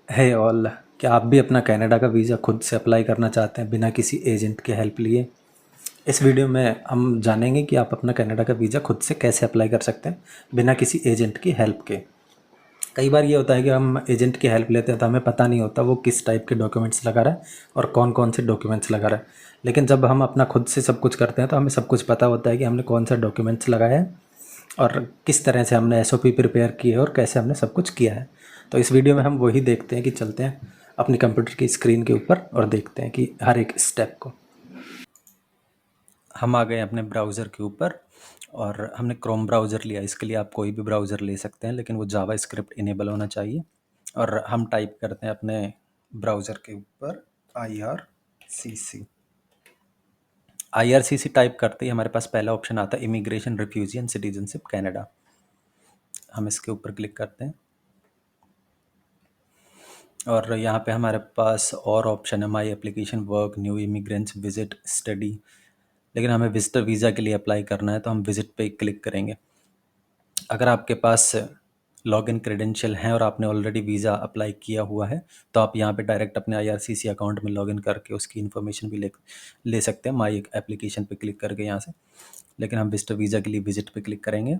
है ऑल। क्या आप भी अपना कनाडा का वीज़ा खुद से अप्लाई करना चाहते हैं बिना किसी एजेंट के हेल्प लिए? इस वीडियो में हम जानेंगे कि आप अपना कनाडा का वीज़ा खुद से कैसे अप्लाई कर सकते हैं बिना किसी एजेंट की हेल्प के। कई बार ये होता है कि हम एजेंट की हेल्प लेते हैं तो हमें पता नहीं होता वो किस टाइप के डॉक्यूमेंट्स लगा रहा है और कौन कौन से डॉक्यूमेंट्स लगा रहा है। लेकिन जब हम अपना खुद से सब कुछ करते हैं तो हमें सब कुछ पता होता है कि हमने कौन सा डॉक्यूमेंट्स लगाया है और किस तरह से हमने एसओपी प्रिपेयर की है और कैसे हमने सब कुछ किया है। तो इस वीडियो में हम वही देखते हैं कि चलते हैं अपने कंप्यूटर की स्क्रीन के ऊपर और देखते हैं कि हर एक स्टेप को। हम आ गए अपने ब्राउज़र के ऊपर और हमने क्रोम ब्राउज़र लिया। इसके लिए आप कोई भी ब्राउज़र ले सकते हैं लेकिन वो जावा स्क्रिप्ट इनेबल होना चाहिए। और हम टाइप करते हैं अपने ब्राउज़र के ऊपर IRCC टाइप करते ही हमारे पास पहला ऑप्शन आता है immigration, refugee and citizenship Canada. हम इसके ऊपर क्लिक करते हैं और यहाँ पे हमारे पास और ऑप्शन है my application, work, new immigrants, visit, study. लेकिन हमें विजिटर वीज़ा के लिए अप्लाई करना है तो हम विजिट पे क्लिक करेंगे। अगर आपके पास लॉगिन क्रेडेंशियल हैं और आपने ऑलरेडी वीज़ा अप्लाई किया हुआ है तो आप यहाँ पे डायरेक्ट अपने IRCC अकाउंट में लॉगिन करके उसकी इन्फॉर्मेशन भी ले सकते हैं माई एप्लीकेशन पे क्लिक करके यहाँ से। लेकिन हम विजिटर वीज़ा के लिए विजिट पे क्लिक करेंगे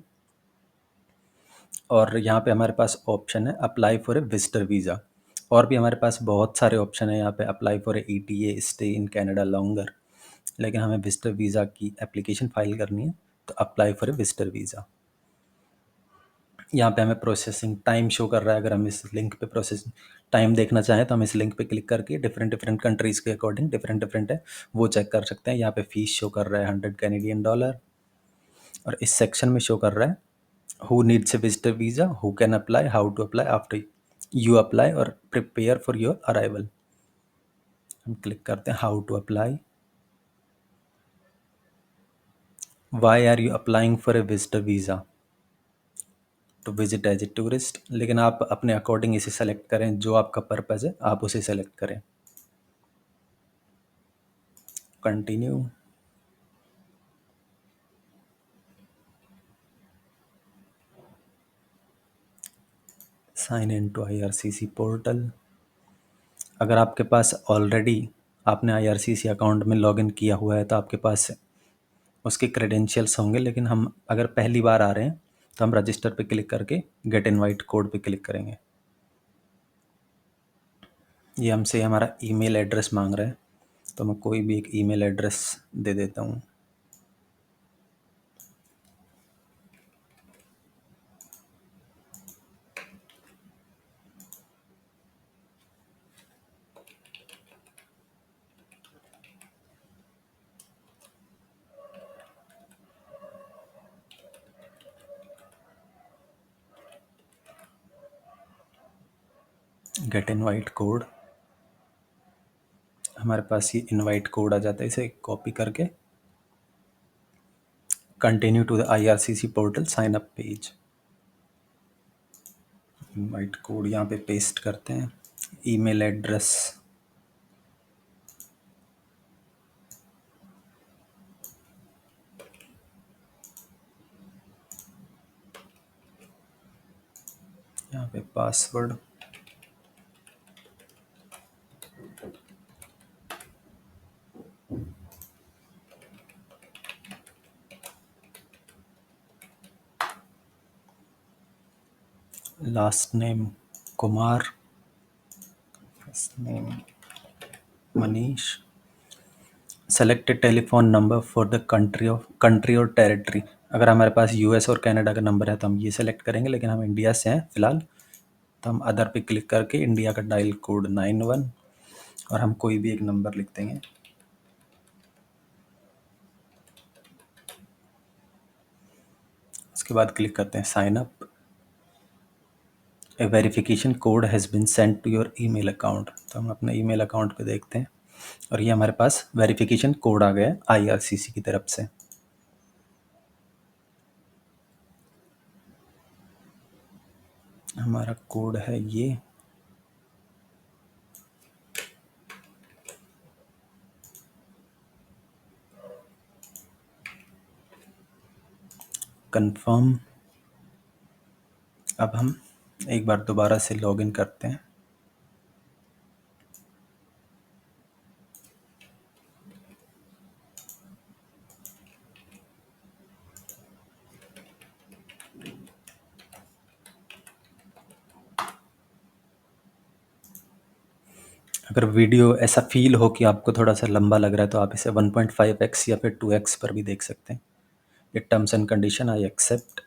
और यहाँ पे हमारे पास ऑप्शन है apply for a visitor visa. और भी हमारे पास बहुत सारे ऑप्शन है यहाँ पे, apply for a ETA, stay in Canada longer. लेकिन हमें विजिटर वीज़ा की एप्लीकेशन फाइल करनी है तो apply for a visitor visa. यहाँ पे हमें प्रोसेसिंग टाइम शो कर रहा है। अगर हम इस लिंक पे प्रोसेसिंग टाइम देखना चाहें तो हम इस लिंक पे क्लिक करके डिफरेंट डिफरेंट कंट्रीज़ के अकॉर्डिंग डिफरेंट है वो चेक कर सकते हैं। यहाँ पे फीस शो कर रहा है $100 और इस सेक्शन में शो कर रहा है who needs a visitor visa, who can apply, how to apply after you apply और प्रिपेयर फॉर योर अराइवल। हम क्लिक करते हैं how to apply. Why are you applying for a visitor visa? To visit as a tourist. लेकिन आप अपने according इसे select करें, जो आपका पर्पज़ है आप उसे सेलेक्ट करें। Continue. Sign in to IRCC portal. अगर आपके पास ऑलरेडी आपने IRCC अकाउंट में लॉगिन किया हुआ है तो आपके पास उसके क्रेडेंशियल्स होंगे। लेकिन हम अगर पहली बार आ रहे हैं तो हम रजिस्टर पे क्लिक करके गेट इनवाइट कोड पे क्लिक करेंगे। ये हमसे हमारा ईमेल एड्रेस मांग रहा है तो मैं कोई भी एक ईमेल एड्रेस दे देता हूँ। गेट इनवाइट कोड, हमारे पास ये इनवाइट कोड आ जाता है। इसे कॉपी करके continue to the IRCC portal sign up page. Invite code यहाँ पे पेस्ट करते हैं। ईमेल एड्रेस यहाँ पे, password, last name Kumar, first name Manish. Select telephone number for the country और टेरिटरी। अगर हमारे पास US और कनाडा का नंबर है तो हम ये सेलेक्ट करेंगे। लेकिन हम इंडिया से हैं फ़िलहाल तो हम अदर पे क्लिक करके इंडिया का डायल कोड 91 और हम कोई भी एक नंबर लिख देंगे। उसके बाद क्लिक करते हैं sign up. A verification code has been send to your email account. तो हम अपने ईमेल अकाउंट पे देखते हैं और ये हमारे पास वेरिफिकेशन कोड आ गया है IRCC की तरफ से। हमारा कोड है ये। कंफर्म। अब हम एक बार दोबारा से लॉगिन करते हैं। अगर वीडियो ऐसा फ़ील हो कि आपको थोड़ा-सा लंबा लग रहा है, तो आप इसे 1.5x या फिर 2x पर भी देख सकते हैं। ये terms and condition I accept.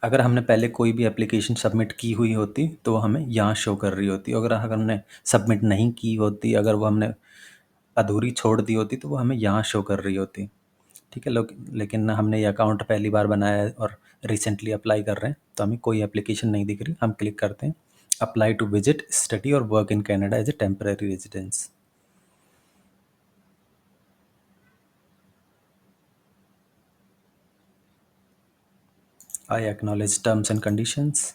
अगर हमने पहले कोई भी एप्लीकेशन सबमिट की हुई होती, तो वो हमें यहाँ शो कर रही होती। अगर हमने सबमिट नहीं की होती, अगर वो हमने अधूरी छोड़ दी होती, तो वो हमें यहाँ शो कर रही होती। ठीक है, लोग, लेकिन हमने ये अकाउंट पहली बार बनाया है और रिसेंटली अप्लाई कर रहे हैं, तो हमें कोई एप्लीकेशन नहीं दिख रही। हम क्लिक करते हैं अप्लाई टू विजिट, स्टडी और work in Canada as a temporary residence. I acknowledge terms and conditions.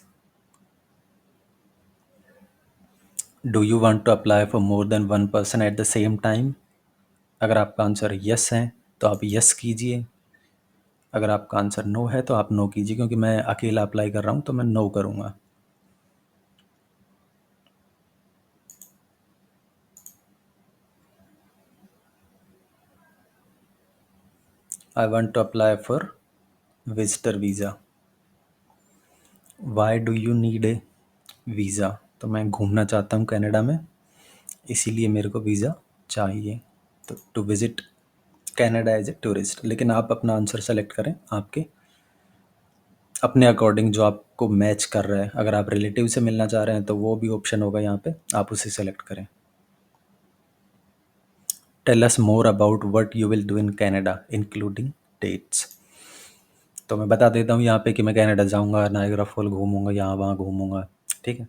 Do you want to apply for more than one person at the same time? अगर आपका answer yes है तो आप yes कीजिए। अगर आपका answer no है तो आप नो कीजिए, क्योंकि मैं अकेला अप्लाई कर रहा हूँ तो मैं नो करूँगा। I want to apply for visitor visa. Why do you need a visa? तो मैं घूमना चाहता हूँ कनाडा में, इसीलिए मेरे को वीज़ा चाहिए। तो to visit Canada as a tourist. लेकिन आप अपना आंसर सेलेक्ट करें, आपके अपने अकॉर्डिंग जो आपको मैच कर रहा है। अगर आप रिलेटिव से मिलना चाह रहे हैं तो वो भी ऑप्शन होगा यहाँ पे, आप उसे सेलेक्ट करें। Tell us more about what you will do in Canada including dates. तो मैं बता देता हूँ यहाँ पे कि मैं कनाडा जाऊँगा, नायग्रा फॉल घूमूंगा, यहाँ वहाँ घूमूंगा। ठीक है,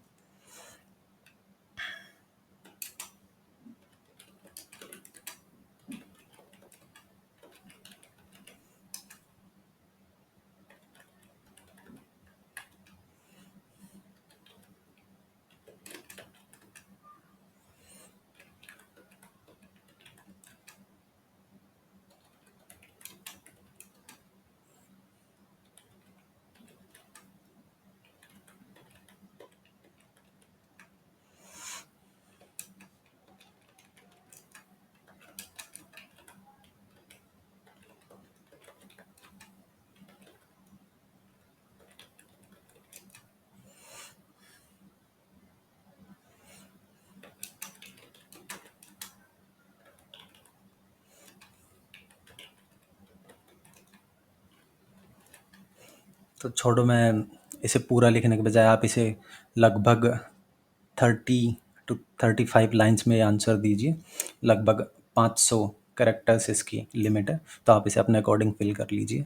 तो छोड़ो, मैं इसे पूरा लिखने के बजाय आप इसे लगभग 30 to 35 लाइन्स में आंसर दीजिए। लगभग 500 कैरेक्टर्स इसकी लिमिट है, तो आप इसे अपने अकॉर्डिंग फिल कर लीजिए।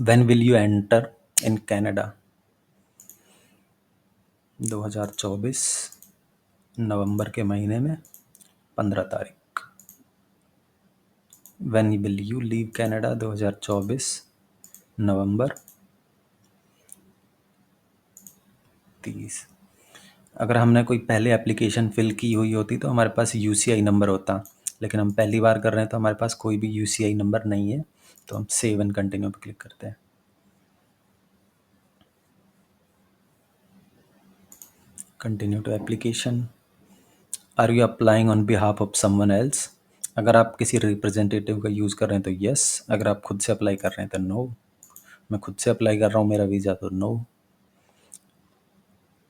When will you enter in Canada? 2024 नवंबर के महीने में 15 तारीख। When will you leave Canada? 2024 नवंबर 30। अगर हमने कोई पहले एप्लीकेशन फ़िल की हुई होती तो हमारे पास यूसीआई नंबर होता, लेकिन हम पहली बार कर रहे हैं तो हमारे पास कोई भी यूसीआई नंबर नहीं है। तो हम सेव एंड कंटिन्यू पर क्लिक करते हैं। Continue to application. Are you applying on behalf of someone else? अगर आप किसी रिप्रेजेंटेटिव का यूज़ कर रहे हैं तो यस, अगर आप खुद से अप्लाई कर रहे हैं तो नो। मैं खुद से अप्लाई कर रहा हूँ मेरा वीज़ा, तो नो।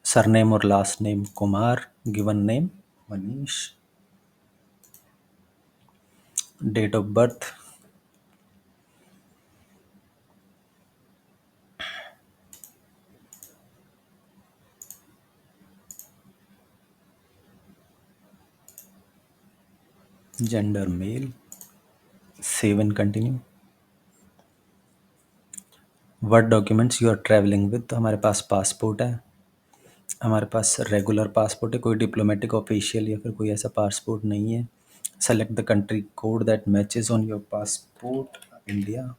सरनेम और last name Kumar, given name Manish, date of birth gender male, save and continue. What documents you are travelling with? तो हमारे पास पासपोर्ट है, हमारे पास रेगुलर पासपोर्ट है, कोई डिप्लोमेटिक ऑफिशियल या फिर कोई ऐसा पासपोर्ट नहीं है। Select the country code that matches on your passport. India.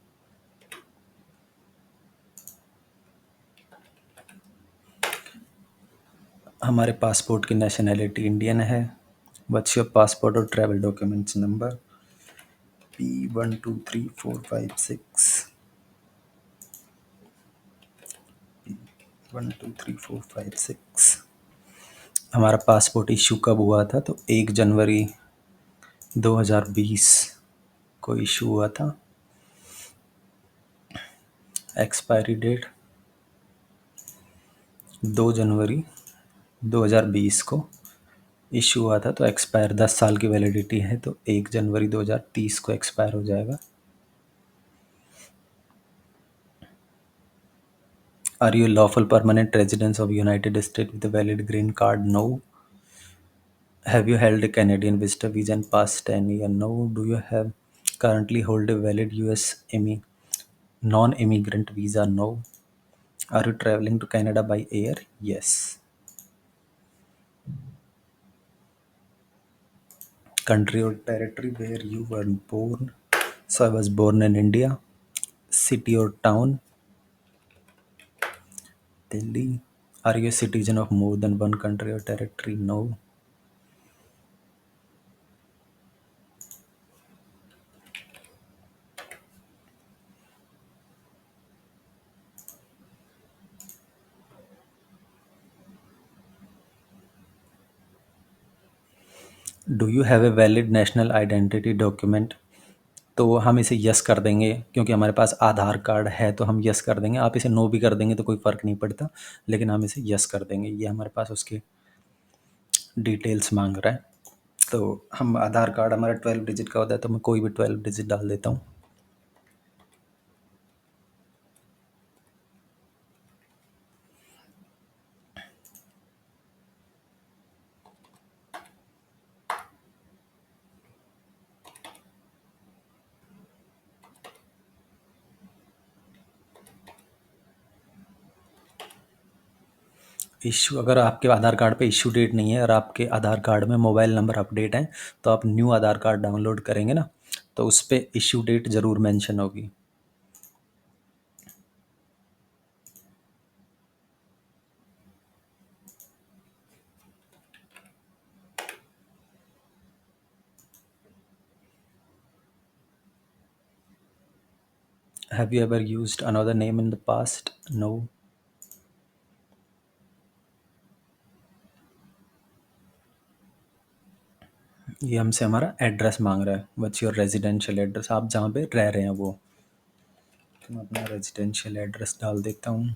हमारे पासपोर्ट की नेशनैलिटी इंडियन है। व्हाट्स योर पासपोर्ट और travel documents number? P123456 P123456। हमारा पासपोर्ट इशू कब हुआ था? तो 1 जनवरी 2020 को इशू हुआ था। एक्सपायरी डेट 2 जनवरी 2020 को इशू हुआ था, तो एक्सपायर 10 साल की वैलिडिटी है, तो 1 जनवरी 2030 को एक्सपायर हो जाएगा। Are you lawful permanent residence of United state with valid green card? No. Have you held a Canadian visitor visa in past 10 year? No. Do you have currently hold a valid US non-immigrant visa? No. Are you traveling to Canada by air? Yes. Country or territory where you were born? So I was born in India. City or town? Delhi. Are you a citizen of more than one country or territory? No. Do you have a valid national identity document? तो हम इसे yes कर देंगे, क्योंकि हमारे पास आधार card है, तो हम यस कर देंगे। आप इसे नो भी कर देंगे तो कोई फ़र्क नहीं पड़ता, लेकिन हम इसे यस कर देंगे। ये हमारे पास उसके डिटेल्स मांग रहा है। तो हम आधार कार्ड हमारा 12 डिजिट का होता है, तो मैं कोई भी 12 डिजिट डाल देता हूँ। इशू, अगर आपके आधार कार्ड पे इशू डेट नहीं है और आपके आधार कार्ड में मोबाइल नंबर अपडेट है, तो आप न्यू आधार कार्ड डाउनलोड करेंगे ना, तो उस पर इशू डेट ज़रूर मेंशन होगी। Have you ever used another name in the past? No. ये हमसे हमारा एड्रेस मांग रहा है। What's your residential address? आप जहाँ पे रह रहे हैं वो। तो मैं अपना रेजिडेंशियल एड्रेस डाल देता हूँ।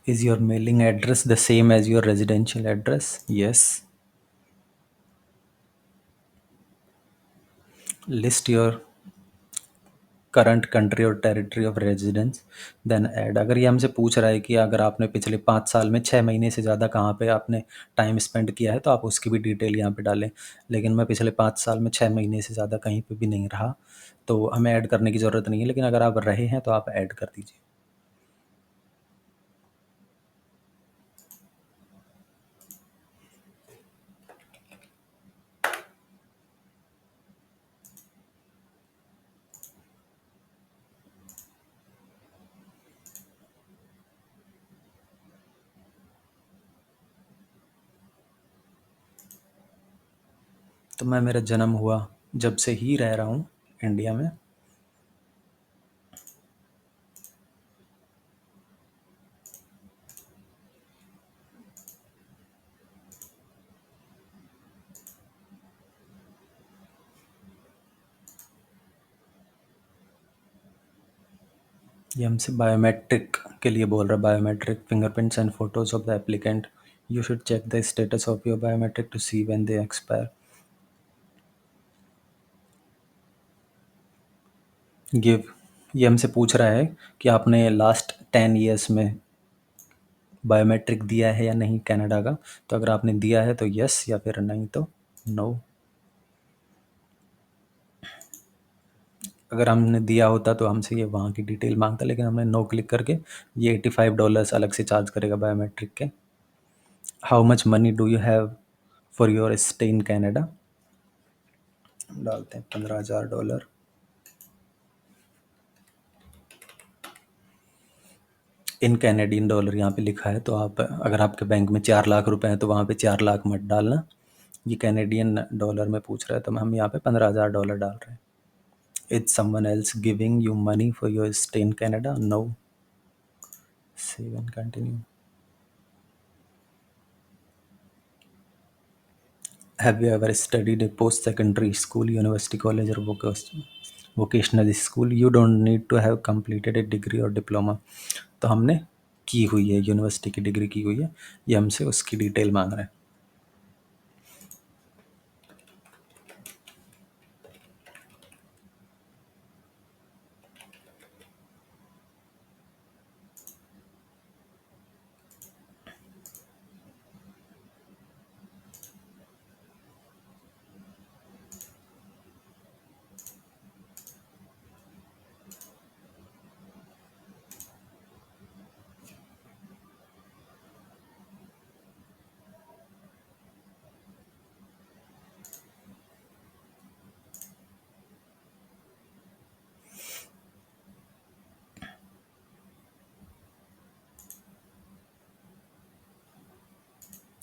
Is your mailing address the same as your residential address? Yes. List your current country और territory of residence, then add. अगर ये हमसे पूछ रहा है कि अगर आपने पिछले 5 साल में 6 महीने से ज़्यादा कहाँ पे आपने टाइम स्पेंड किया है, तो आप उसकी भी डिटेल यहाँ पे डालें। लेकिन मैं पिछले 5 साल में 6 महीने से ज़्यादा कहीं पे भी नहीं रहा, तो हमें ऐड करने की ज़रूरत नहीं है। लेकिन अगर आप रहे हैं तो आप ऐड कर दीजिए। तो मैं, मेरा जन्म हुआ जब से ही रह रहा हूँ इंडिया में। ये हमसे बायोमेट्रिक के लिए बोल रहा है। Biometric fingerprints and photos of the applicant. You should check the status of your biometric to see when they expire. Give, ये हमसे पूछ रहा है कि आपने लास्ट 10 ईयर्स में बायोमेट्रिक दिया है या नहीं कनाडा का। तो अगर आपने दिया है तो यस, या फिर नहीं तो नो। अगर हमने दिया होता तो हमसे ये वहाँ की डिटेल मांगता, लेकिन हमने नो क्लिक करके ये $85 अलग से चार्ज करेगा बायोमेट्रिक के। How much money do you have for your stay in Canada? डालते हैं $15,000। इन कैनेडियन डॉलर यहाँ पे लिखा है, तो आप अगर आपके बैंक में 4 लाख रुपए हैं तो वहाँ पे 4 लाख मत डालना। ये कैनेडियन डॉलर में पूछ रहा है, तो हम यहाँ पे $15,000 डाल रहे हैं। Is someone else giving you money for your stay in Canada? No. Save and continue. Have you ever studied a post secondary school, university, college और vocational school? You don't need to have completed a degree और diploma. तो हमने की हुई है, university की degree की हुई है, ये हमसे उसकी डिटेल मांग रहे हैं।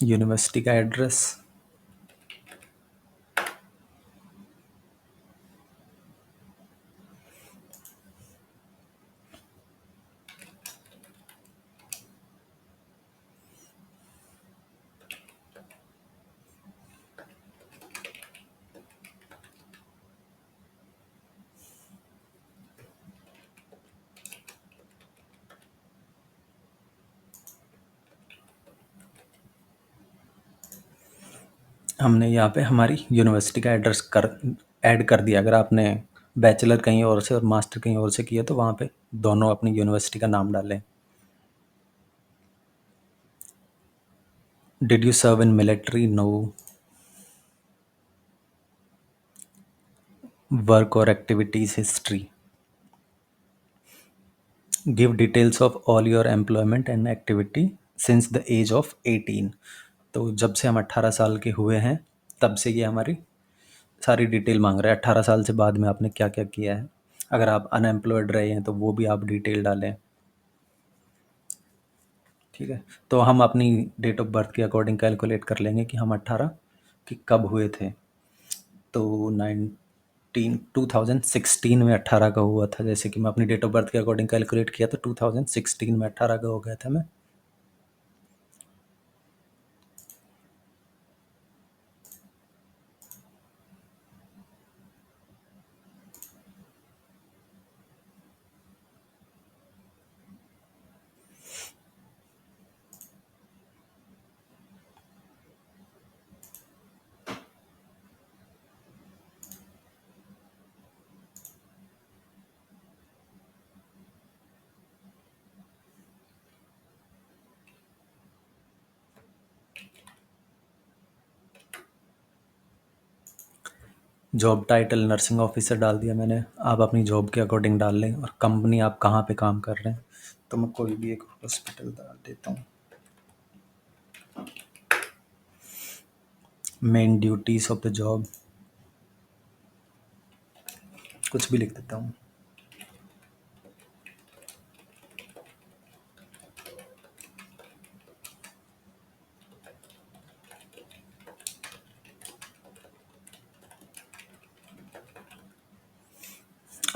यूनिवर्सिटी का एड्रेस, हमने यहाँ पे हमारी यूनिवर्सिटी का एड्रेस कर ऐड कर दिया। अगर आपने बैचलर कहीं और से और मास्टर कहीं और से किया तो वहाँ पे दोनों अपनी यूनिवर्सिटी का नाम डालें। Did you serve in military? No. Work और activities history, give details of all your employment and activity since the age of 18। तो जब से हम 18 साल के हुए हैं तब से ये हमारी सारी डिटेल मांग रहा है। 18 साल से बाद में आपने क्या क्या किया है। अगर आप अनएम्प्लॉयड रहे हैं तो वो भी आप डिटेल डालें। ठीक है, तो हम अपनी डेट ऑफ बर्थ के अकॉर्डिंग कैलकुलेट कर लेंगे कि हम 18 कि कब हुए थे। तो 2016 में 18 का हुआ था। जैसे कि मैं अपनी डेट ऑफ बर्थ के अकॉर्डिंग कैलकुलेट किया तो 2016 में 18 का हो गया था मैं। जॉब टाइटल नर्सिंग ऑफिसर डाल दिया मैंने। आप अपनी जॉब के अकॉर्डिंग डाल लें और कंपनी आप कहाँ पे काम कर रहे हैं। तो मैं कोई भी एक हॉस्पिटल डाल देता हूँ। Main duties of the job कुछ भी लिख देता हूँ।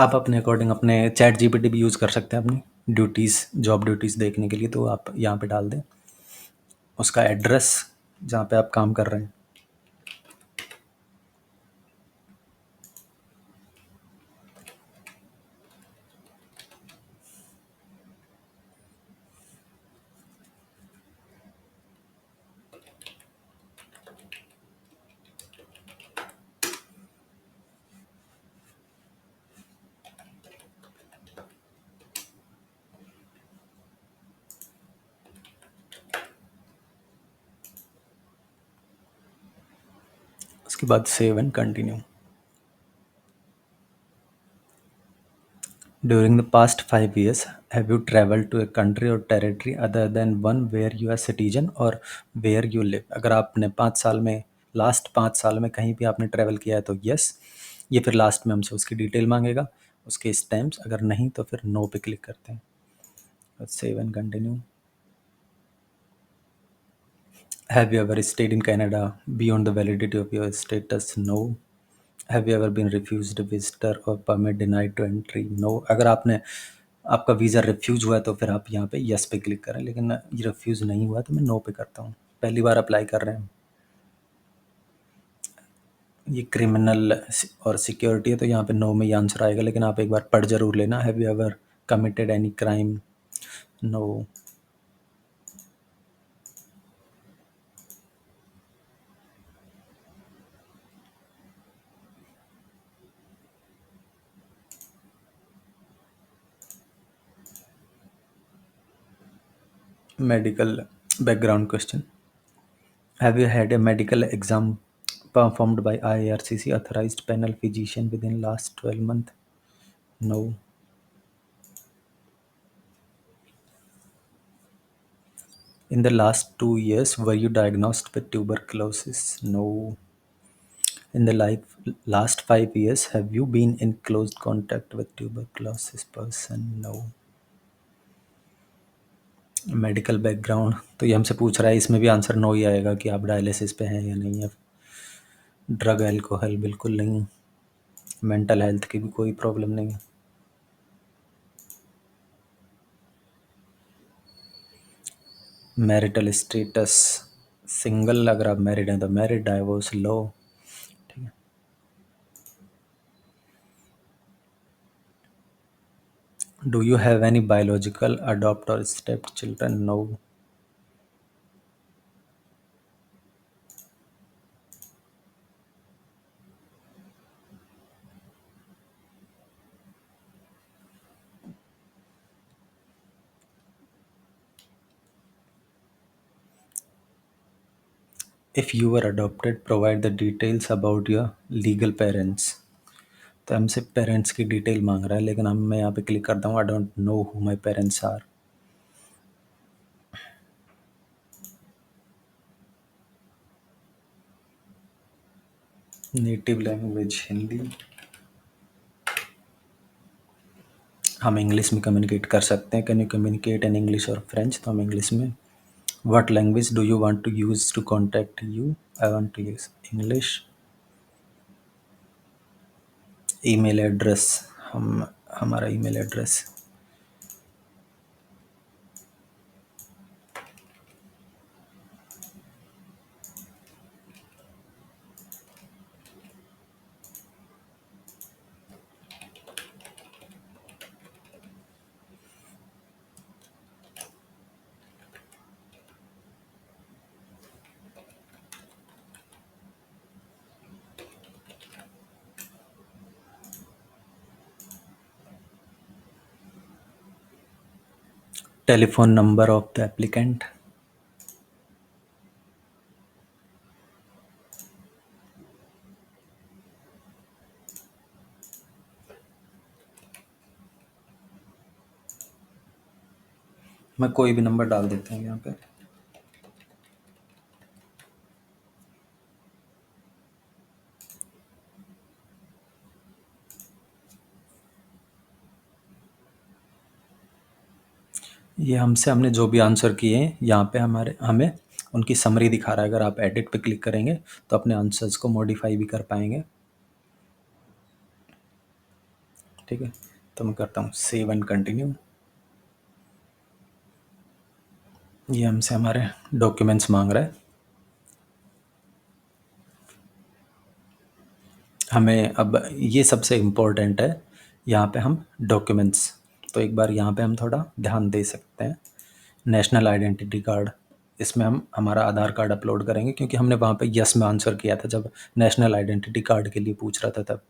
आप अपने अकॉर्डिंग अपने चैट जीपीटी भी यूज़ कर सकते हैं अपनी ड्यूटीज़, जॉब ड्यूटीज़ देखने के लिए। तो आप यहाँ पे डाल दें उसका एड्रेस जहाँ पे आप काम कर रहे हैं। उसके बाद save and continue. During the past 5 years, have you traveled to a country or territory other than one where you are citizen or where you live? अगर आपने 5 साल में, लास्ट 5 साल में कहीं भी आपने ट्रैवल किया है तो यस। ये फिर लास्ट में हमसे उसकी डिटेल मांगेगा, उसके स्टैम्प्स। अगर नहीं तो फिर नो पे क्लिक करते हैं। Let's save and continue. Have you ever stayed in Canada beyond the validity of your status? No. Have you ever been refused a visitor or permit denied to entry? No. अगर आपने आपका visa refuse हुआ है तो फिर आप यहाँ पे यस पे क्लिक करें, लेकिन ये रिफ्यूज नहीं हुआ तो मैं नो पे करता हूँ। पहली बार अप्लाई कर रहे हैं, ये क्रिमिनल और सिक्योरिटी है तो यहाँ पे नो में ही आंसर आएगा, लेकिन आप एक बार पढ़ जरूर लेना। Have you ever committed any crime? No. Medical background question. Have you had a medical exam performed by IRCC authorized panel physician within last 12 months? No. In the last 2 years, were you diagnosed with tuberculosis? No. In the last 5 years, have you been in close contact with tuberculosis person? No. Medical background तो ये हमसे पूछ रहा है, इसमें भी answer no ही आएगा कि आप डायलिसिस पे हैं या नहीं है। ड्रग अल्कोहल बिल्कुल नहीं। मेंटल हेल्थ की भी कोई प्रॉब्लम नहीं। मैरिटल स्टेटस सिंगल, अगर आप मैरिड हैं तो मैरिड, डाइवोर्स लो। ठीक है। Do you have any biological adopt और step children? No. If you are adopted provide the details about your legal parents. तो हमसे पेरेंट्स की डिटेल मांग रहा है, लेकिन हम मैं यहाँ पे क्लिक करता हूँ I don't know who my parents are. Native language Hindi. हम इंग्लिश में कम्युनिकेट कर सकते हैं। Can you communicate in English और फ्रेंच? तो हम इंग्लिश में। What language do you want to use to contact you? I want to use English. Email address, हम हमारा email address. Telephone number of the applicant. मैं कोई भी number डाल देता हूँ यहाँ पे। ये हमने जो भी आंसर किए हैं यहाँ पे हमें उनकी समरी दिखा रहा है। अगर आप एडिट पे क्लिक करेंगे तो अपने आंसर्स को मॉडिफाई भी कर पाएंगे। ठीक है, तो मैं करता हूँ सेव एंड कंटिन्यू। ये हमसे हमारे डॉक्यूमेंट्स मांग रहा है। हमें अब ये सबसे इम्पोर्टेंट है, यहाँ पे हम डॉक्यूमेंट्स, तो एक बार यहाँ पे हम थोड़ा ध्यान दे सकते हैं। नेशनल आइडेंटिटी कार्ड, इसमें हम हमारा आधार कार्ड अपलोड करेंगे, क्योंकि हमने वहाँ पे यस में आंसर किया था जब नेशनल आइडेंटिटी कार्ड के लिए पूछ रहा था तब।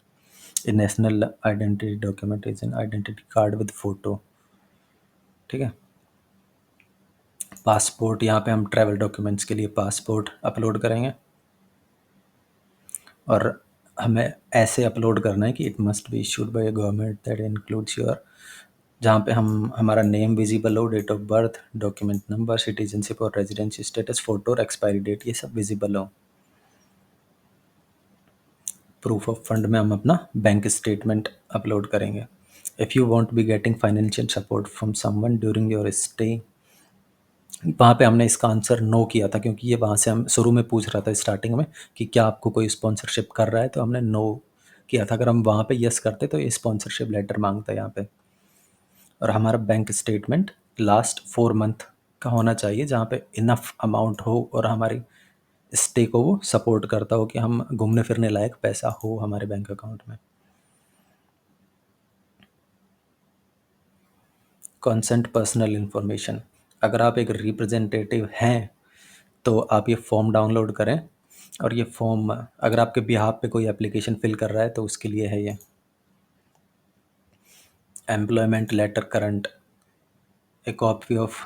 A national identity document is an identity card with photo. ठीक है। पासपोर्ट, यहाँ पे हम ट्रैवल डॉक्यूमेंट्स के लिए पासपोर्ट अपलोड करेंगे, और हमें ऐसे अपलोड करना है कि it must be issued by government that includes your, जहाँ पे हम हमारा नेम विजिबल हो, date of birth, document number, citizenship और रेजिडेंसी स्टेटस, फोटो और एक्सपायरी डेट, ये सब विजिबल हो। प्रूफ ऑफ फंड में हम अपना बैंक स्टेटमेंट अपलोड करेंगे। If you want be getting financial support from someone during your stay, वहाँ पे हमने इसका आंसर नो किया था क्योंकि ये वहाँ से हम शुरू में पूछ रहा था स्टार्टिंग में कि क्या आपको कोई स्पॉन्सरशिप कर रहा है, तो हमने नो किया था। अगर हम वहाँ पे यस करते तो ये स्पॉन्सरशिप लेटर मांगता है यहाँ पे। और हमारा बैंक स्टेटमेंट लास्ट 4 मंथ का होना चाहिए जहाँ पे इनफ अमाउंट हो और हमारी स्टे को वो सपोर्ट करता हो कि हम घूमने फिरने लायक पैसा हो हमारे बैंक अकाउंट में। कंसेंट पर्सनल इन्फॉर्मेशन, अगर आप एक रिप्रेजेंटेटिव हैं तो आप ये फॉर्म डाउनलोड करें, और ये फॉर्म अगर आपके बिहाफ पे कोई एप्लीकेशन फिल कर रहा है तो उसके लिए है ये। Employment letter current, a copy of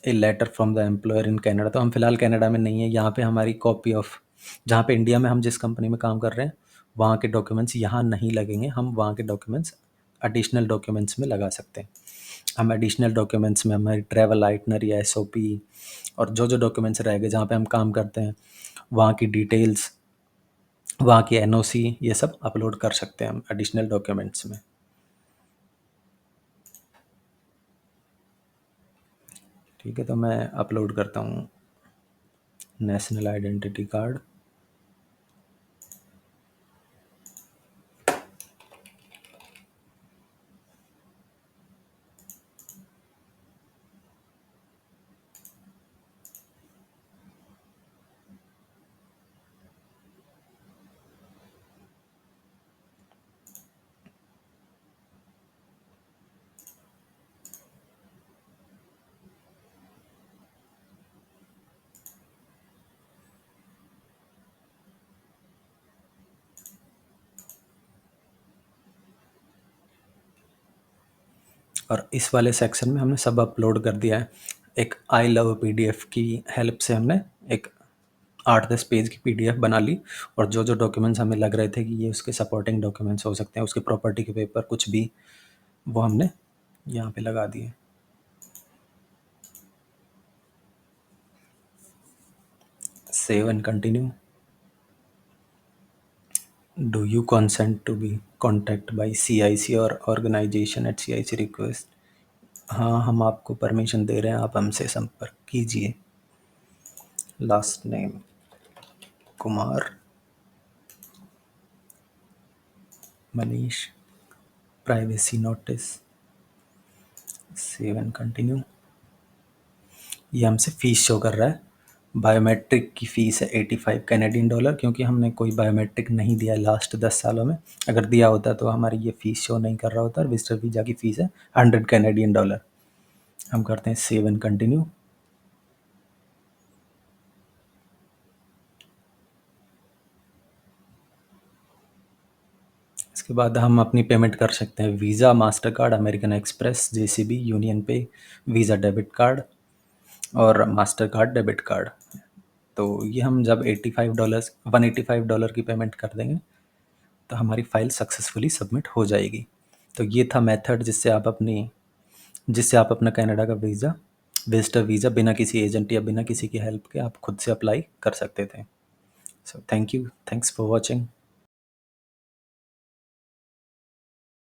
a letter from the employer in Canada, तो हम फिलहाल कनाडा में नहीं है, यहाँ पे हमारी कॉपी ऑफ, जहाँ पे इंडिया में हम जिस कंपनी में काम कर रहे हैं वहाँ के डॉक्यूमेंट्स यहाँ नहीं लगेंगे, हम वहाँ के डॉक्यूमेंट्स एडिशनल डॉक्यूमेंट्स में लगा सकते हैं। हम एडिशनल डॉक्यूमेंट्स में हमारी ट्रैवल आइटनरी या SOP और जो जो डॉक्यूमेंट्स रहेंगे जहाँ पे हम काम करते हैं वहाँ की डिटेल्स, वहाँ की NOC, ये सब अपलोड कर सकते हैं हम एडिशनल डॉक्यूमेंट्स में। ठीक है, तो मैं अपलोड करता हूँ नेशनल आइडेंटिटी कार्ड। और इस वाले सेक्शन में हमने सब अपलोड कर दिया है। एक आई लव PDF की हेल्प से हमने एक 8-10 पेज की PDF बना ली, और जो जो डॉक्यूमेंट्स हमें लग रहे थे कि ये उसके सपोर्टिंग डॉक्यूमेंट्स हो सकते हैं, उसके प्रॉपर्टी के पेपर कुछ भी, वो हमने यहाँ पे लगा दिए। Save and continue. Do you consent to be contact by CIC और ऑर्गेनाइजेशन एट CIC रिक्वेस्ट? हाँ, हम आपको परमिशन दे रहे हैं, आप हमसे संपर्क कीजिए। Last name Kumar, Manish, privacy notice, save and continue. ये हमसे फ़ीस शो कर रहा है, बायोमेट्रिक की फ़ीस है $85 क्योंकि हमने कोई बायोमेट्रिक नहीं दिया है लास्ट 10 सालों में। अगर दिया होता तो हमारी ये फ़ीस शो नहीं कर रहा होता, और विजिटर वीज़ा की फ़ीस है $100। हम करते हैं सेव एंड कंटिन्यू। इसके बाद हम अपनी पेमेंट कर सकते हैं visa, master card, American express, JCB, union पे, वीज़ा डेबिट कार्ड और मास्टर कार्ड डेबिट कार्ड। तो ये हम जब $185 की पेमेंट कर देंगे तो हमारी फ़ाइल सक्सेसफुली सबमिट हो जाएगी। तो ये था मेथड जिससे आप अपना कनाडा का विजिटर वीज़ा बिना किसी एजेंट या बिना किसी की हेल्प के आप खुद से अप्लाई कर सकते थे। So thank you, thanks for watching.